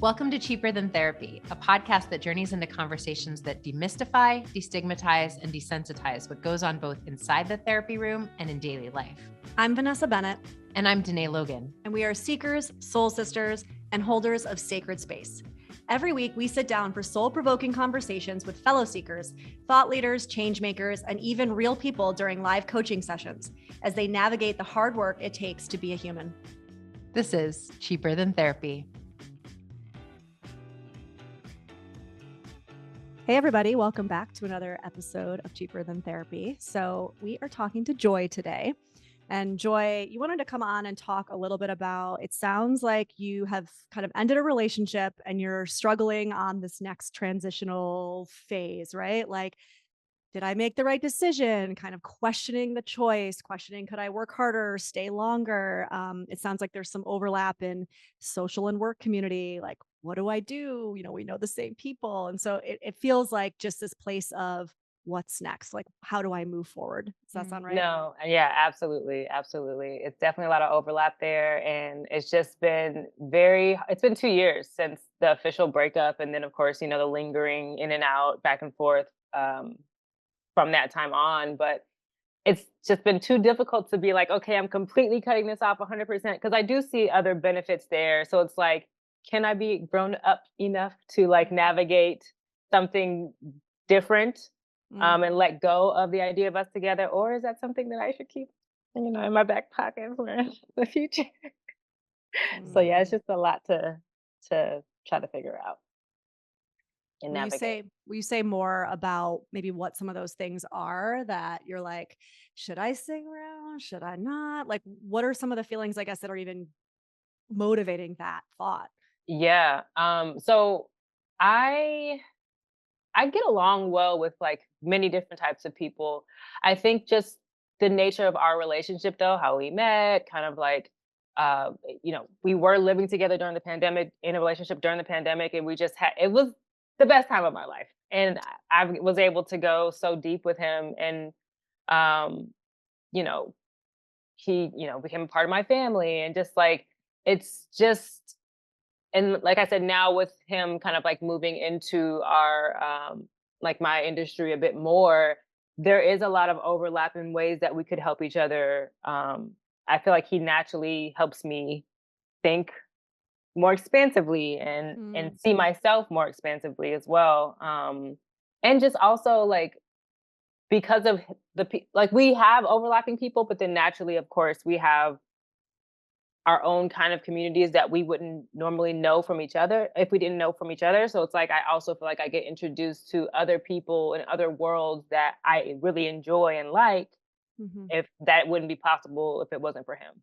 Welcome to Cheaper Than Therapy, a podcast that journeys into conversations that demystify, destigmatize, and desensitize what goes on both inside the therapy room and in daily life. I'm Vanessa Bennett. And I'm Danae Logan. And we are seekers, soul sisters, and holders of sacred space. Every week, we sit down for soul-provoking conversations with fellow seekers, thought leaders, change makers, and even real people during live coaching sessions as they navigate the hard work it takes to be a human. This is Cheaper Than Therapy. Hey, everybody. Welcome back to another episode of Cheaper Than Therapy. So we are talking to Joy today. And Joy, you wanted to come on and talk a little bit about, it sounds like you have kind of ended a relationship and you're struggling on this next transitional phase, right? Like, did I make the right decision? Kind of questioning the choice, questioning, could I work harder, stay longer? It sounds like there's some overlap in social and work community. Like, what do I do? You know, we know the same people. And so it feels like just this place of what's next? Like, how do I move forward? Does that sound right? No, yeah, absolutely. Absolutely. It's definitely a lot of overlap there. And it's just been it's been 2 years since the official breakup. And then, of course, the lingering in and out, back and forth from that time on. But it's just been too difficult to be like, okay, I'm completely cutting this off 100% because I do see other benefits there. So it's like, can I be grown up enough to like navigate something different and let go of the idea of us together? Or is that something that I should keep, in my back pocket for the future? So yeah, it's just a lot to try to figure out and navigate. Will you say more about maybe what some of those things are that you're like, should I stay around? Should I not? Like, what are some of the feelings, I guess, that are even motivating that thought? Yeah. So I get along well with like many different types of people. I think just the nature of our relationship though, how we met, kind of like we were living together during the pandemic, in a relationship during the pandemic, and we just had it was the best time of my life. And I was able to go so deep with him, and um, you know, he, became a part of my family, and just like it's just and like I said, now with him kind of like moving into our like my industry a bit more, there is a lot of overlap in ways that we could help each other. I feel like he naturally helps me think more expansively and see myself more expansively as well. And just also like because of like we have overlapping people, but then naturally, of course, we have our own kind of communities that we wouldn't normally know from each other if we didn't know from each other. So it's like I also feel like I get introduced to other people in other worlds that I really enjoy and like, if that wouldn't be possible if it wasn't for him.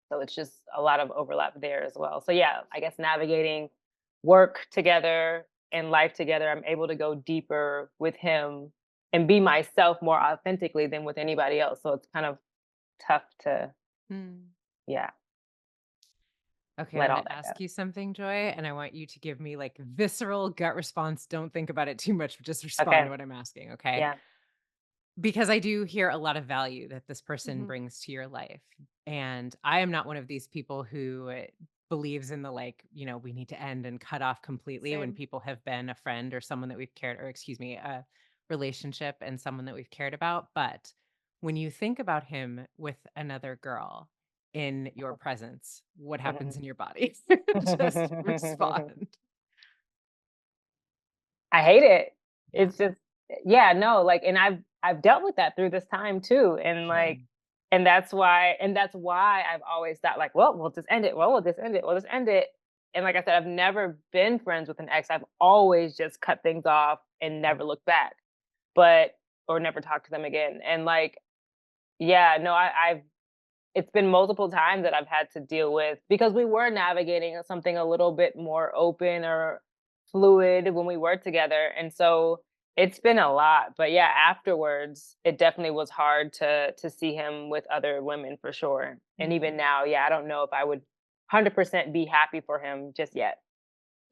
So it's just a lot of overlap there as well. So yeah, I guess navigating work together and life together, I'm able to go deeper with him and be myself more authentically than with anybody else. So it's kind of tough to, yeah. Okay, Let I'm all going to that ask go. you something, Joy, and I want you to give me like visceral gut response. Don't think about it too much, just respond Okay. to what I'm asking, okay? Yeah. Because I do hear a lot of value that this person brings to your life. And I am not one of these people who believes in the like, we need to end and cut off completely when Same. people have been a friend or someone that we've cared, or excuse me, a relationship and someone that we've cared about. But when you think about him with another girl in your presence, what happens in your body? Just respond. I hate it. Yeah. It's just yeah, no, like and I've dealt with that through this time too. And like and that's why I've always thought like, well, we'll just end it. Well, we'll just end it. We'll just end it. And like I said, I've never been friends with an ex. I've always just cut things off and never looked back. But or never talked to them again. And like, yeah, no, I've it's been multiple times that I've had to deal with because we were navigating something a little bit more open or fluid when we were together. And so it's been a lot. But yeah, afterwards, it definitely was hard to see him with other women for sure. And even now, yeah, I don't know if I would 100% be happy for him just yet.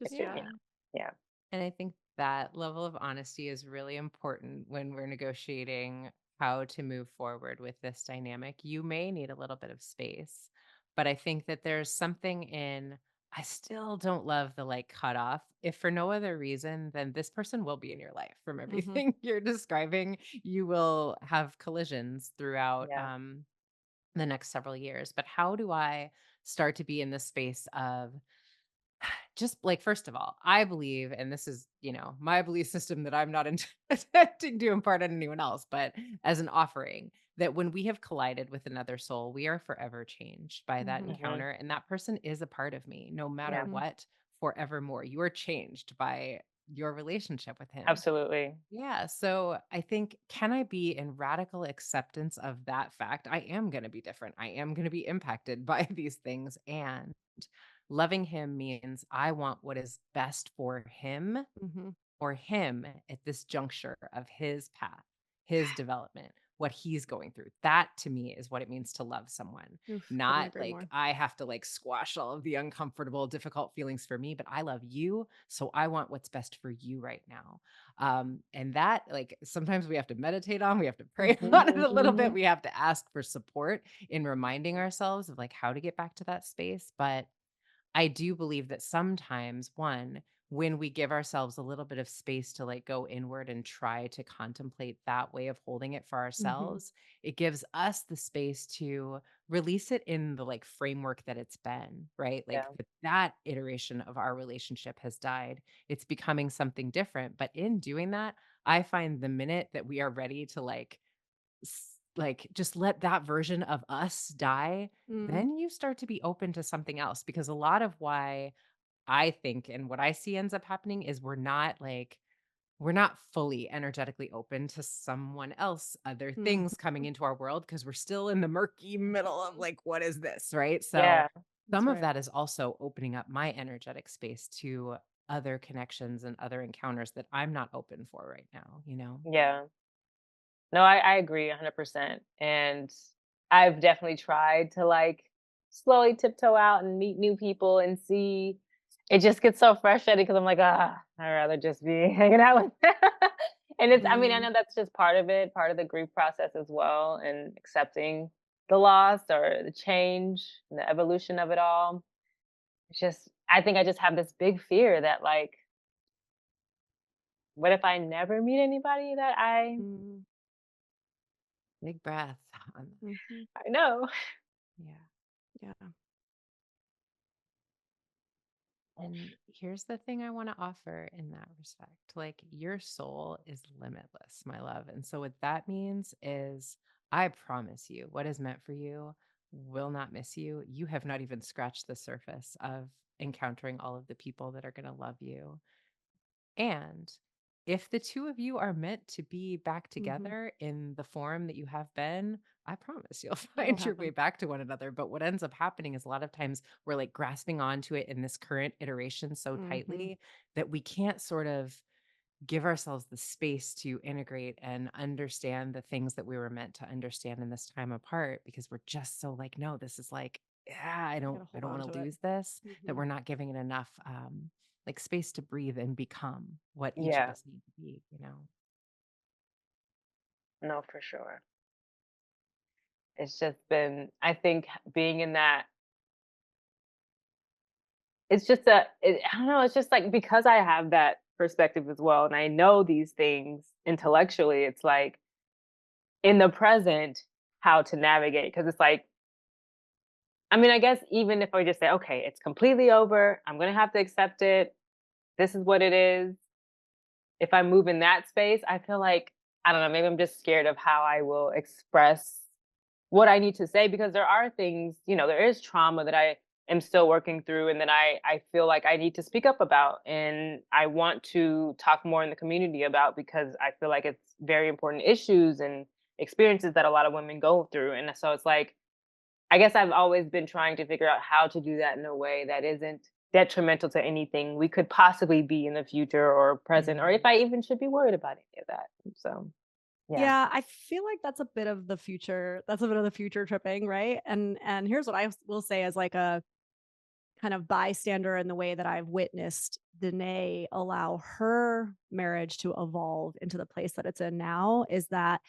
Just It's just, yeah. yeah. And I think that level of honesty is really important when we're negotiating how to move forward with this dynamic. You may need a little bit of space, but I think that there's something in I still don't love the like cutoff. If for no other reason, then this person will be in your life from Hmm. everything you're describing. You will have collisions throughout Yeah. the next several years. But how do I start to be in the space of just like, first of all, I believe, and this is, my belief system that I'm not attempting to impart on anyone else, but as an offering, that when we have collided with another soul, we are forever changed by that Hmm. Hmm. encounter. And that person is a part of me, no matter Yeah. Hmm. what, forevermore. You are changed by your relationship with him. Absolutely. Yeah. So I think, can I be in radical acceptance of that fact? I am going to be different. I am going to be impacted by these things. And loving him means I want what is best Hmm. for him at this juncture of his path, his development, what he's going through. That to me is what it means to love someone. Oof, couldn't Not agree like more. I have to like squash all of the uncomfortable, difficult feelings for me, but I love you. So I want what's best for you right now. And that, like, sometimes we have to meditate on, we have to pray Hmm. on it a little bit. Hmm. We have to ask for support in reminding ourselves of like how to get back to that space. But I do believe that sometimes, one, when we give ourselves a little bit of space to like go inward and try to contemplate that way of holding it for Hmm. ourselves, it gives us the space to release it in the like framework that it's been, right? Like Yeah. that iteration of our relationship has died. It's becoming something different. But in doing that, I find the minute that we are ready to like just let that version of us die, Hmm. then you start to be open to something else, because a lot of why I think and what I see ends up happening is we're not fully energetically open to someone else, other Hmm. things coming into our world, because we're still in the murky middle of like, what is this? Right. So Yeah. That's some of right. that is also opening up my energetic space to other connections and other encounters that I'm not open for right now, you know? Yeah. No, I agree 100%. And I've definitely tried to like slowly tiptoe out and meet new people and see. It just gets so frustrating because I'm like, I'd rather just be hanging out with and it's, I mean, I Mm. know that's just part of it, part of the grief process as well, and accepting the loss or the change and the evolution of it all. It's just, I think I just have this big fear that like, what if I never meet anybody that Mm. Big breath. Mhm. I know? Yeah. Yeah. And here's the thing I want to offer in that respect. Like, your soul is limitless, my love. And so, what that means is, I promise you, what is meant for you will not miss you. You have not even scratched the surface of encountering all of the people that are going to love you. And if the two of you are meant to be back Mhm. together in the form that you have been, I promise you'll It'll find your way happen. back to one another. But what ends up happening is a lot of times we're like grasping onto it in this current iteration so Mhm. tightly that we can't sort of give ourselves the space to integrate and understand the things that we were meant to understand in this time apart, because we're just so like, no, this is like, yeah, I You don't gotta I hold don't on want to to it. lose this, that Mhm. we're not giving it enough like space to breathe and become what each of Yeah. us need to be, you know. No, for sure. It's just been, I think being in that, it's just I don't know, it's just like because I have that perspective as well and I know these things intellectually, it's like in the present how to navigate because it's like, I mean, I guess even if I just say, okay, it's completely over, I'm going to have to accept it. This is what it is. If I move in that space, I feel like, I don't know, maybe I'm just scared of how I will express what I need to say because there are things, there is trauma that I am still working through and that I feel like I need to speak up about and I want to talk more in the community about because I feel like it's very important issues and experiences that a lot of women go through. And so it's like I guess I've always been trying to figure out how to do that in a way that isn't detrimental to anything we could possibly be in the future or present, or if Mhm. I even should be worried about any of that. So, yeah. Yeah, I feel like that's a bit of the future. That's a bit of the future tripping, right? And here's what will say as like a kind of bystander in the way that I've witnessed Danae allow her marriage to evolve into the place that it's in now is that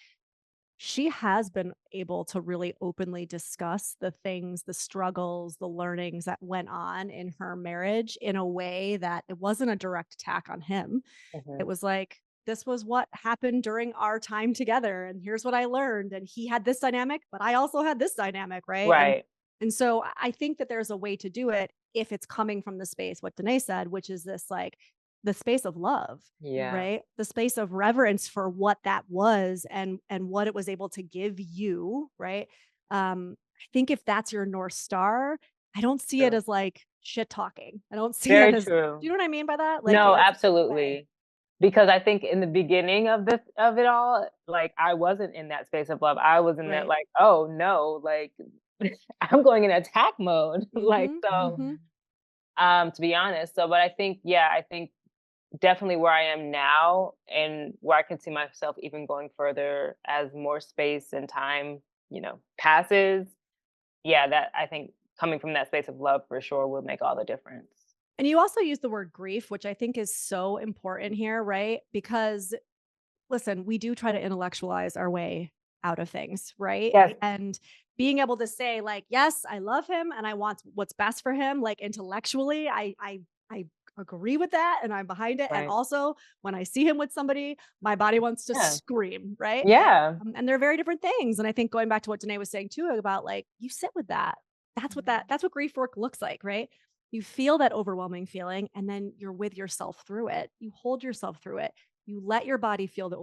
she has been able to really openly discuss the things, the struggles, the learnings that went on in her marriage in a way that it wasn't a direct attack on him. It Mhm. was like, this was what happened during our time together, and here's what I learned. And he had this dynamic, but I also had this dynamic, right? Right. And so I think that there's a way to do it if it's coming from the space, what Danae said, which is this like the space of love, Yeah. right? The space of reverence for what that was and what it was able to give you, right? I think if that's your North Star, I don't see it True. as like shit talking. I don't see it Very as, do true. you know what I mean by that? Like No, it's a way. absolutely. Because I think in the beginning of it all, like, I wasn't in that space of love. I was in that Right. like, "Oh, no," like, I'm going in attack mode, like, Mhm. so, Mhm. to be honest. So, but I think, yeah, I think definitely where I am now and where I can see myself even going further as more space and time, passes. Yeah, that I think coming from that space of love for sure will make all the difference. And you also use the word grief, which I think is so important here, right? Because listen, we do try to intellectualize our way out of things, right? Yes. And being able to say like, yes, I love him and I want what's best for him, like intellectually, I agree with that and I'm behind it. And Right. also, when I see him with somebody, my body wants to Yeah. scream, right? Yeah. And they're very different things. And I think going back to what Danae was saying too about like, you sit with that. Mhm. That's what grief work looks like, right? You feel that overwhelming feeling and then you're with yourself through it. You hold yourself through it. You let your body feel the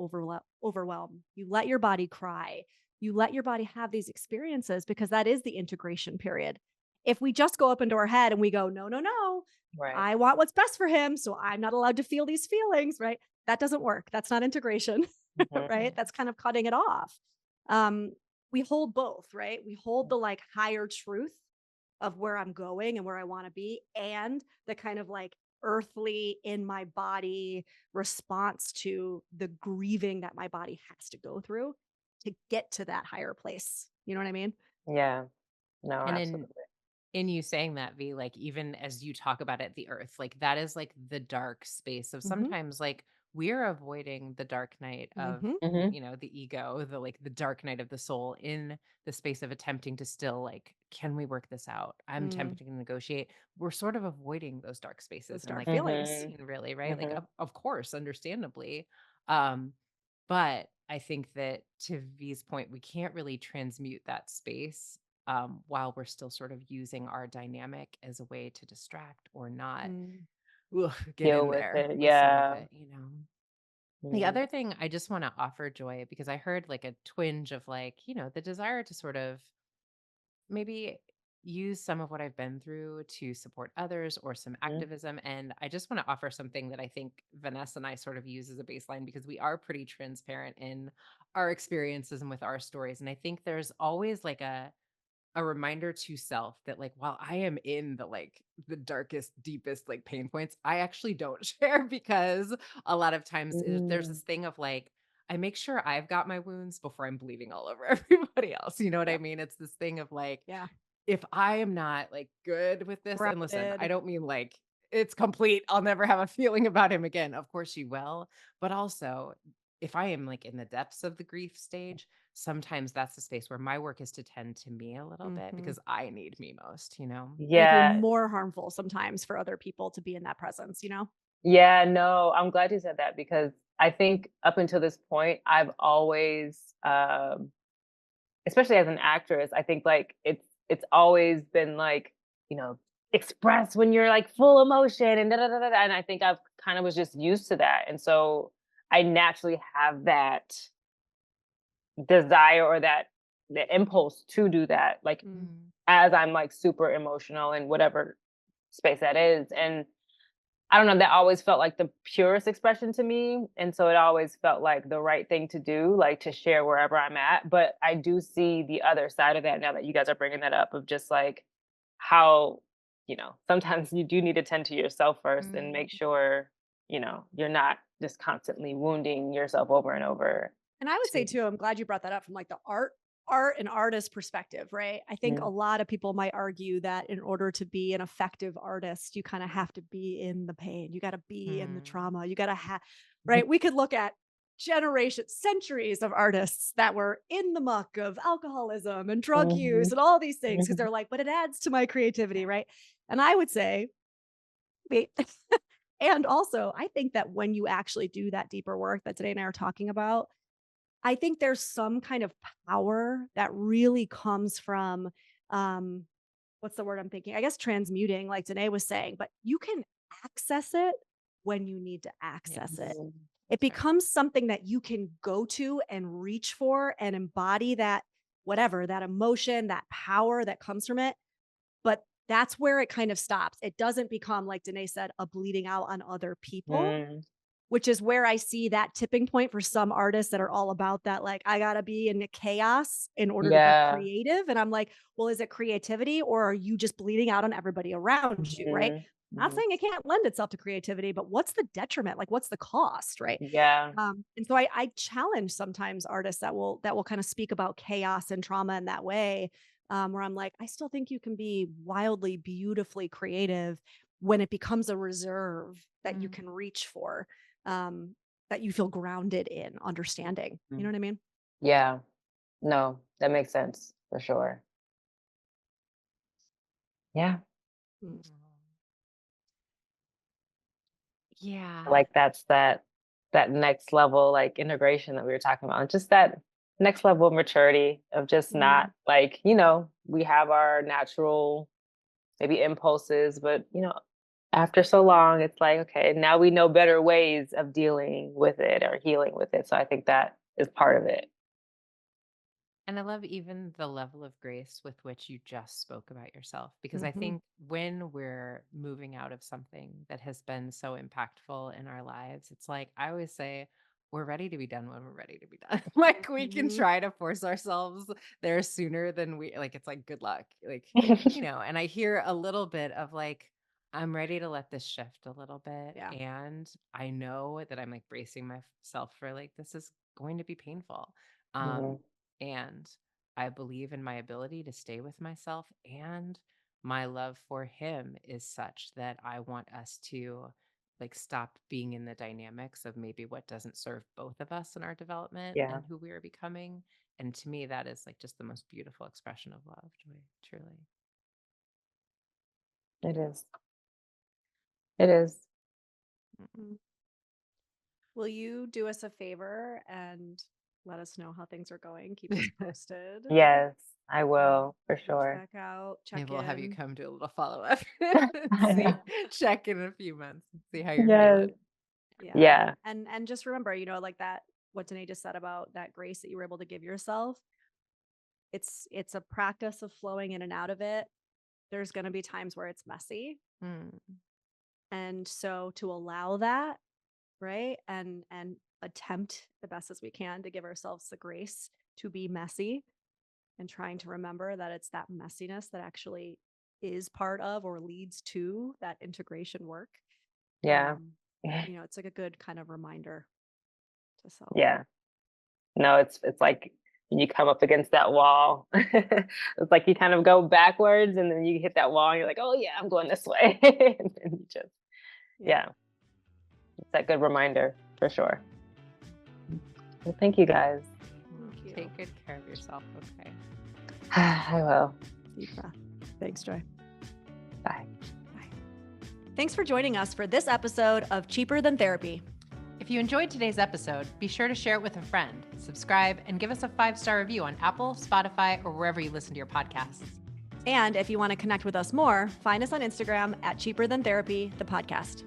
overwhelm. You let your body cry. You let your body have these experiences because that is the integration period. If we just go up into our head and we go, no, no, no, Right. I want what's best for him. So I'm not allowed to feel these feelings, right? That doesn't work. That's not integration, Mhm. right? That's kind of cutting it off. Um, we hold both, right? We hold the like higher truth of where I'm going and where I want to be, and the kind of like earthly in my body response to the grieving that my body has to go through to get to that higher place. You know what I mean? Yeah. No, And absolutely. in you saying that, V, like, even as you talk about it, the earth, like, that is, like, the dark space of Mhm. sometimes, like, we're avoiding the dark night of, Mhm. Mhm. the ego, the dark night of the soul in the space of attempting to still, like, can we work this out? I'm Mm. attempting to negotiate. We're sort of avoiding those dark spaces Those and, dark like, never feelings. Mhm. being really, right? Like, Mhm. of course, understandably. Um, but I think that to V's point, we can't really transmute that space while we're still sort of using our dynamic as a way to distract or not Mm. get Deal in with there it. with some of Yeah. it. The Mhm. other thing I just want to offer, Joy, because I heard like a twinge of like, the desire to sort of maybe use some of what I've been through to support others or some Mhm. activism. And I just want to offer something that I think Vanessa and I sort of use as a baseline because we are pretty transparent in our experiences and with our stories. And I think there's always like a reminder to self that like while I am in the darkest, deepest like pain points, I actually don't share because a lot of times there's Mm. this thing of like I make sure I've got my wounds before I'm bleeding all over everybody else. You know what I Yep. mean? It's this thing of like Yeah. if I am not like good with this, and listen, I Grounded. don't mean like it's complete, I'll never have a feeling about him again. Of course you will. But also, if I am like in the depths of the grief stage, sometimes that's the space where my work is to tend to me a little bit Mhm. because I need me most? And it can be Yeah. more harmful sometimes for other people to be in that presence, you know? Yeah, no, I'm glad you said that because I think up until this point, I've always, especially as an actress, I think like it's always been like, you know, express when you're like full emotion and da da da da. And I think I've kind of was just used to that. And so I naturally have that desire or that the impulse to do that, like Mm. Mm, as I'm like super emotional in whatever space that is. And I don't know, that always felt like the purest expression to me, and so it always felt like the right thing to do, like, to share wherever I'm at, but I do see the other side of that now that you guys are bringing that up of just, like, how, sometimes you do need to tend to yourself first and make mm. sure, you're not just constantly wounding yourself over and over And I would say to. too, I'm glad you brought that up from like the art and artist perspective, right? I think a Mm, lot of people might argue that in order to be an effective artist, you kind of have to be in the pain. You got to be in the Mm. trauma. You got to have, right? We could look at centuries of artists that were in the muck of alcoholism and drug use Mhm. and all these things because Mhm. they're like, but it adds to my creativity, right? And I would say, wait, and also I think that when you actually do that deeper work that today and I are talking about, I think there's some kind of power that really comes from, um, what's the word I'm thinking? I guess transmuting, like Danae was saying, but you can access it when you need to access it. Yes. Mhm. It That's right. becomes something that you can go to and reach for and embody that, whatever, that emotion, that power that comes from it. But that's where it kind of stops. It doesn't become, like Danae said, a bleeding out on other people, Mm. which is where I see that tipping point for some artists that are all about that. Like, I got to be in the chaos in order to be Yeah. creative. And I'm like, well, is it creativity or are you just bleeding out on everybody around you? Right. Mhm. Not Mhm. saying it can't lend itself to creativity, but what's the detriment? Like, what's the cost? Right. Yeah. And so I challenge sometimes artists that will kind of speak about chaos and trauma in that way, where I'm like, I still think you can be wildly, beautifully creative when it becomes a reserve that you Mm. can reach for, um, that you feel grounded in understanding. You know Mm. what I mean? Yeah. No, that makes sense for sure. Yeah. Mm. I Yeah. like that next level like integration that we were talking about. And just that next level of maturity of just not Mhm. like, we have our natural maybe impulses, but after so long, it's like, okay, now we know better ways of dealing with it or healing with it. So I think that is part of it. And I love even the level of grace with which you just spoke about yourself, because I Mhm. think when we're moving out of something that has been so impactful in our lives, it's like I always say, we're ready to be done when we're ready to be done. Like we can Mhm. try to force ourselves there sooner than we like, it's like, good luck. Like, and I hear a little bit of like, I'm ready to let this shift a little bit. Yeah. And I know that I'm like bracing myself for like, this is going to be painful. Um, Mhm. and I believe in my ability to stay with myself. And my love for him is such that I want us to like stop being in the dynamics of maybe what doesn't serve both of us in our development Yeah, and who we are becoming. And to me, that is like just the most beautiful expression of love, Joy, truly. it is. It is. Mhm. Will you do us a favor and let us know how things are going? Keep us posted. Yes, I Um, will for reach sure. back out, check Maybe we'll have you in. come do a little follow up, I see, know. check in a few months and see how you're Yes. feeling. Yeah. Yeah. And just remember, like that what Danae just said about that grace that you were able to give yourself. It's a practice of flowing in and out of it. There's going to be times where it's messy. Mm, And so to allow that, right? And attempt the best as we can to give ourselves the grace to be messy and trying to remember that it's that messiness that actually is part of or leads to that integration work. Yeah. Um, it's like a good kind of reminder to self. Yeah. No, it's like when you come up against that wall. It's like you kind of go backwards and then you hit that wall and you're like, "Oh yeah, I'm going this way." And then you just Yeah. yeah, it's that good reminder for sure. Well, thank you guys. Thank you. take good care of yourself, okay? I will. Deep breath. Thanks, Joy. Bye. Bye. Thanks for joining us for this episode of Cheaper Than Therapy. If you enjoyed today's episode, be sure to share it with a friend, subscribe, and give us a 5-star review on Apple, Spotify, or wherever you listen to your podcasts. And if you want to connect with us more, find us on Instagram at Cheaper Than Therapy, the podcast.